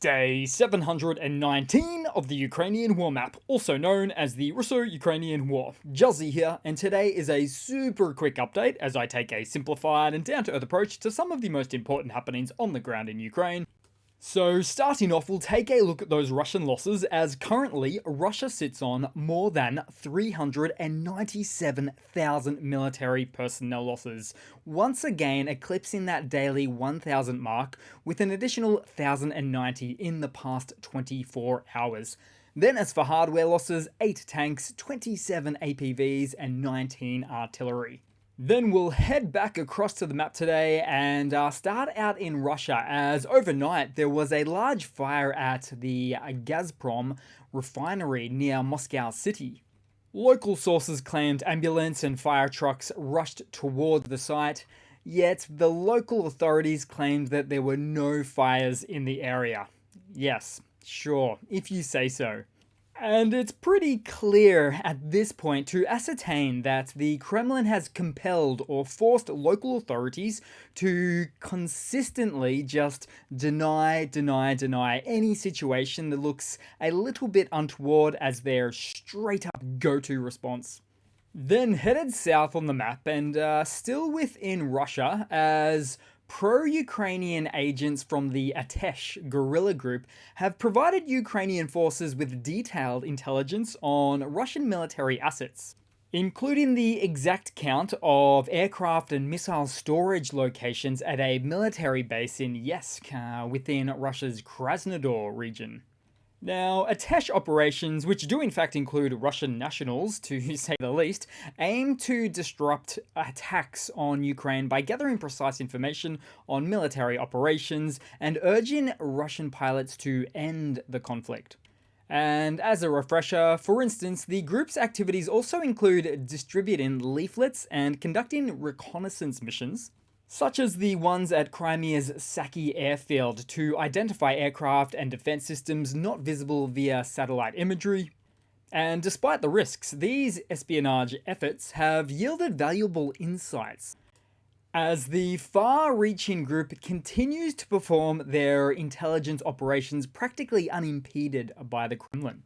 Day 719 of the Ukrainian War Map, also known as the Russo-Ukrainian War. Juzzy here, and today is a super quick update as I take a simplified and down-to-earth approach to some of the most important happenings on the ground in Ukraine. So starting off, we'll take a look at those Russian losses, as currently Russia sits on more than 397,000 military personnel losses, once again eclipsing that daily 1,000 mark with an additional 1,090 in the past 24 hours. Then as for hardware losses, 8 tanks, 27 APVs and 19 artillery. Then we'll head back across to the map today and start out in Russia, as overnight there was a large fire at the Gazprom refinery near Moscow city. Local sources claimed ambulance and fire trucks rushed toward the site, yet the local authorities claimed that there were no fires in the area. Yes, sure, if you say so. And it's pretty clear at this point to ascertain that the Kremlin has compelled or forced local authorities to consistently just deny any situation that looks a little bit untoward as their straight up go-to response. Then headed south on the map and still within Russia, as pro-Ukrainian agents from the Atesh guerrilla group have provided Ukrainian forces with detailed intelligence on Russian military assets, including the exact count of aircraft and missile storage locations at a military base in Yeysk within Russia's Krasnodar region. Now, Atesh operations, which do in fact include Russian nationals, to say the least, aim to disrupt attacks on Ukraine by gathering precise information on military operations and urging Russian pilots to end the conflict. And as a refresher, for instance, the group's activities also include distributing leaflets and conducting reconnaissance missions, such as the ones at Crimea's Saki airfield to identify aircraft and defense systems not visible via satellite imagery. And despite the risks, these espionage efforts have yielded valuable insights, as the far-reaching group continues to perform their intelligence operations practically unimpeded by the Kremlin.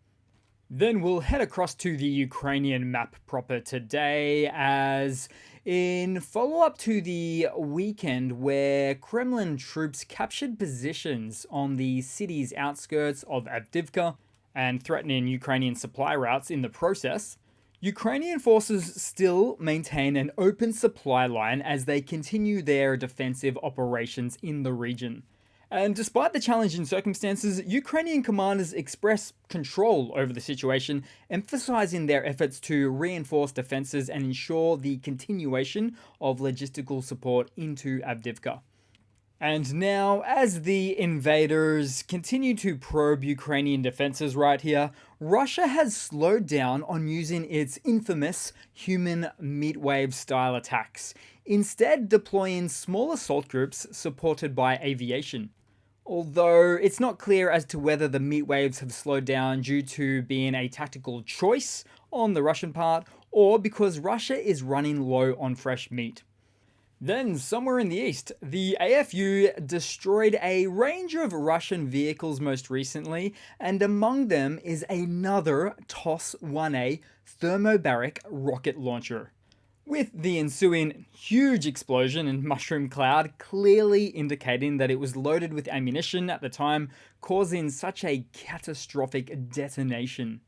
Then we'll head across to the Ukrainian map proper today, as in follow-up to the weekend where Kremlin troops captured positions on the city's outskirts of Abdiivka and threatening Ukrainian supply routes in the process, Ukrainian forces still maintain an open supply line as they continue their defensive operations in the region. And despite the challenging circumstances, Ukrainian commanders express control over the situation, emphasizing their efforts to reinforce defenses and ensure the continuation of logistical support into Abdiivka. And now, as the invaders continue to probe Ukrainian defenses right here, Russia has slowed down on using its infamous human meatwave style attacks, instead deploying small assault groups supported by aviation. Although it's not clear as to whether the meat waves have slowed down due to being a tactical choice on the Russian part, or because Russia is running low on fresh meat. Then, somewhere in the east, the AFU destroyed a range of Russian vehicles most recently, and among them is another TOS-1A thermobaric rocket launcher, with the ensuing huge explosion and mushroom cloud clearly indicating that it was loaded with ammunition at the time, causing such a catastrophic detonation.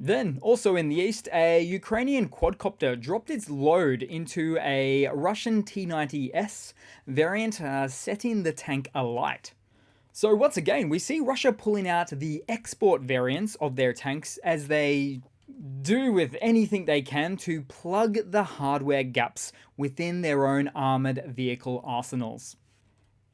Then, also in the east, a Ukrainian quadcopter dropped its load into a Russian T-90S variant, setting the tank alight. So once again, we see Russia pulling out the export variants of their tanks as they do with anything they can to plug the hardware gaps within their own armored vehicle arsenals.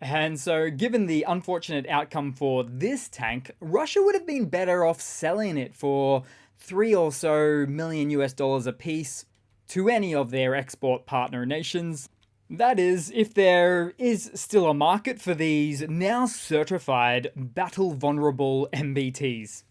And so, given the unfortunate outcome for this tank, Russia would have been better off selling it for $3 or so million a piece to any of their export partner nations. That is, if there is still a market for these now certified battle-vulnerable MBTs.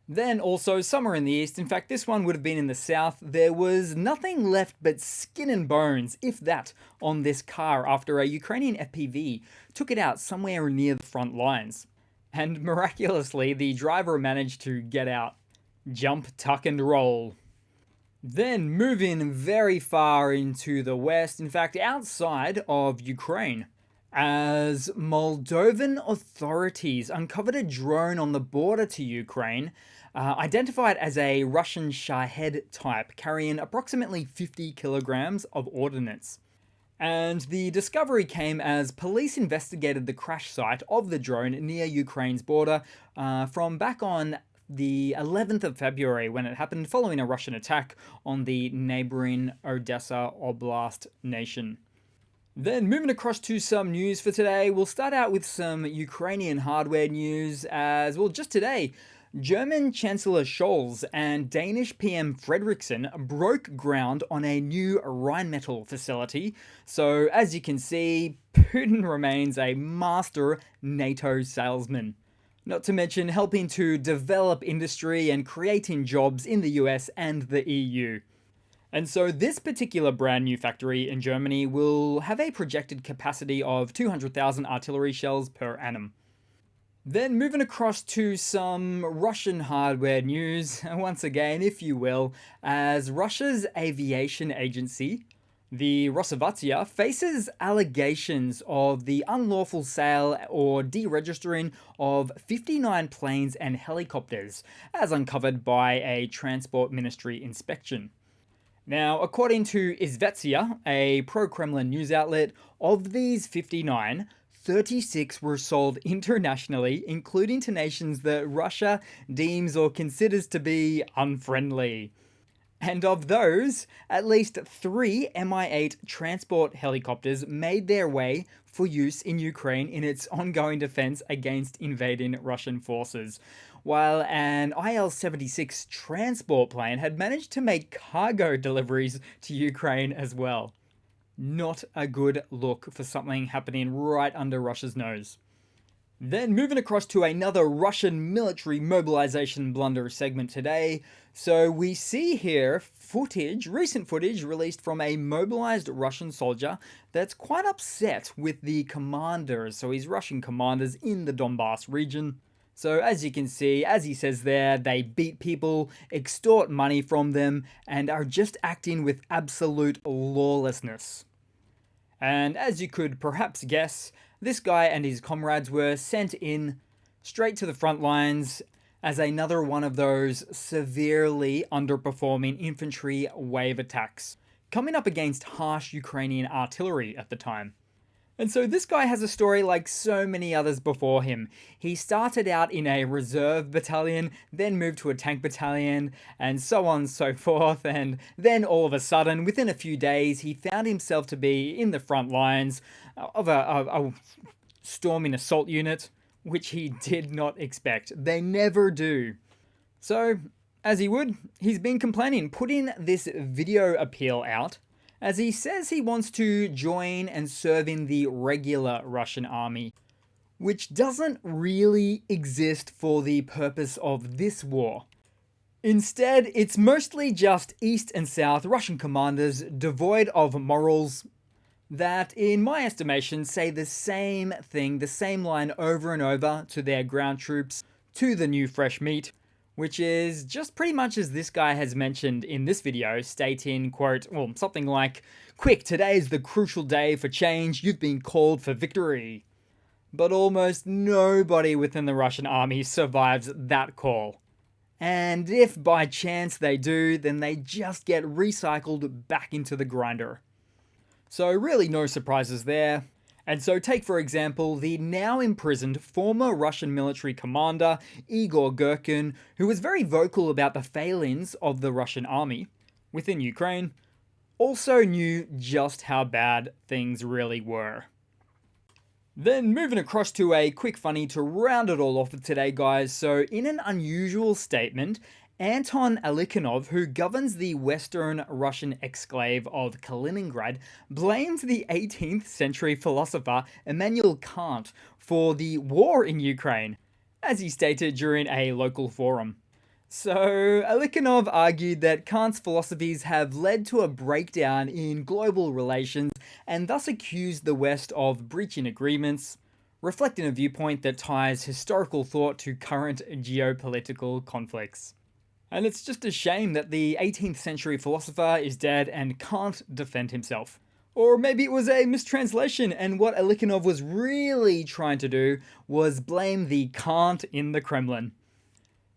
Then also, somewhere in the east, in fact this one would have been in the south, there was nothing left but skin and bones, if that, on this car after a Ukrainian FPV took it out somewhere near the front lines. And miraculously, the driver managed to get out. Jump, tuck, and roll. Then moving very far into the west, in fact, outside of Ukraine, as Moldovan authorities uncovered a drone on the border to Ukraine, identified as a Russian Shahed type, carrying approximately 50 kilograms of ordnance. And the discovery came as police investigated the crash site of the drone near Ukraine's border from back on the 11th of February when it happened following a Russian attack on the neighboring Odessa Oblast nation. Then moving across to some news for today, we'll start out with some Ukrainian hardware news as, well, just today, German Chancellor Scholz and Danish PM Frederiksen broke ground on a new Rheinmetall facility. So as you can see, Putin remains a master NATO salesman. Not to mention helping to develop industry and creating jobs in the US and the EU. And so this particular brand new factory in Germany will have a projected capacity of 200,000 artillery shells per annum. Then moving across to some Russian hardware news, once again, if you will, as Russia's aviation agency, the Rosavatsia, faces allegations of the unlawful sale or deregistering of 59 planes and helicopters, as uncovered by a Transport Ministry inspection. Now, according to Izvestia, a pro-Kremlin news outlet, of these 59, 36 were sold internationally, including to nations that Russia deems or considers to be unfriendly. And of those, at least 3 Mi-8 transport helicopters made their way for use in Ukraine in its ongoing defense against invading Russian forces, while an Il-76 transport plane had managed to make cargo deliveries to Ukraine as well. Not a good look for something happening right under Russia's nose. Then moving across to another Russian military mobilization blunder segment today. So we see here recent footage released from a mobilized Russian soldier that's quite upset with the commanders, so his Russian commanders in the Donbass region. So as you can see, as he says there, they beat people, extort money from them, and are just acting with absolute lawlessness. And as you could perhaps guess, this guy and his comrades were sent in straight to the front lines as another one of those severely underperforming infantry wave attacks, coming up against harsh Ukrainian artillery at the time. And so this guy has a story like so many others before him. He started out in a reserve battalion, then moved to a tank battalion, and so on and so forth. And then all of a sudden, within a few days, he found himself to be in the front lines of a storming assault unit, which he did not expect. They never do. So, as he would, he's been complaining, putting this video appeal out, as he says he wants to join and serve in the regular Russian army, which doesn't really exist for the purpose of this war. Instead, it's mostly just East and South Russian commanders devoid of morals that, in my estimation, say the same thing, the same line over and over to their ground troops, to the new fresh meat, which is just pretty much as this guy has mentioned in this video, stating, quote, well, something like, "Quick, today is the crucial day for change, you've been called for victory." But almost nobody within the Russian army survives that call. And if by chance they do, then they just get recycled back into the grinder. So really no surprises there. And so take for example the now imprisoned former Russian military commander Igor Girkin, who was very vocal about the failings of the Russian army within Ukraine, also knew just how bad things really were. Then moving across to a quick funny to round it all off for today, guys. So in an unusual statement, Anton Alikhanov, who governs the western Russian exclave of Kaliningrad, blames the 18th century philosopher Immanuel Kant for the war in Ukraine, as he stated during a local forum. So, Alikhanov argued that Kant's philosophies have led to a breakdown in global relations and thus accused the West of breaching agreements, reflecting a viewpoint that ties historical thought to current geopolitical conflicts. And it's just a shame that the 18th century philosopher is dead and can't defend himself. Or maybe it was a mistranslation, and what Alikhanov was really trying to do was blame the can't in the Kremlin.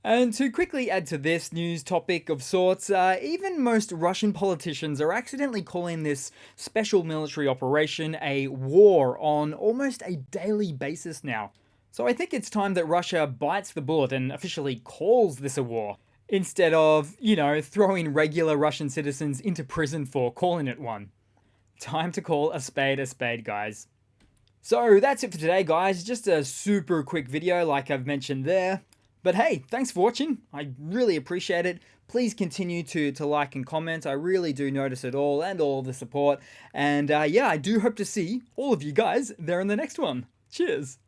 And to quickly add to this news topic of sorts, even most Russian politicians are accidentally calling this special military operation a war on almost a daily basis now. So I think it's time that Russia bites the bullet and officially calls this a war, instead of, throwing regular Russian citizens into prison for calling it one. Time to call a spade, guys. So that's it for today, guys. Just a super quick video like I've mentioned there. But hey, thanks for watching. I really appreciate it. Please continue to like and comment. I really do notice it all and all the support. And yeah, I do hope to see all of you guys there in the next one. Cheers.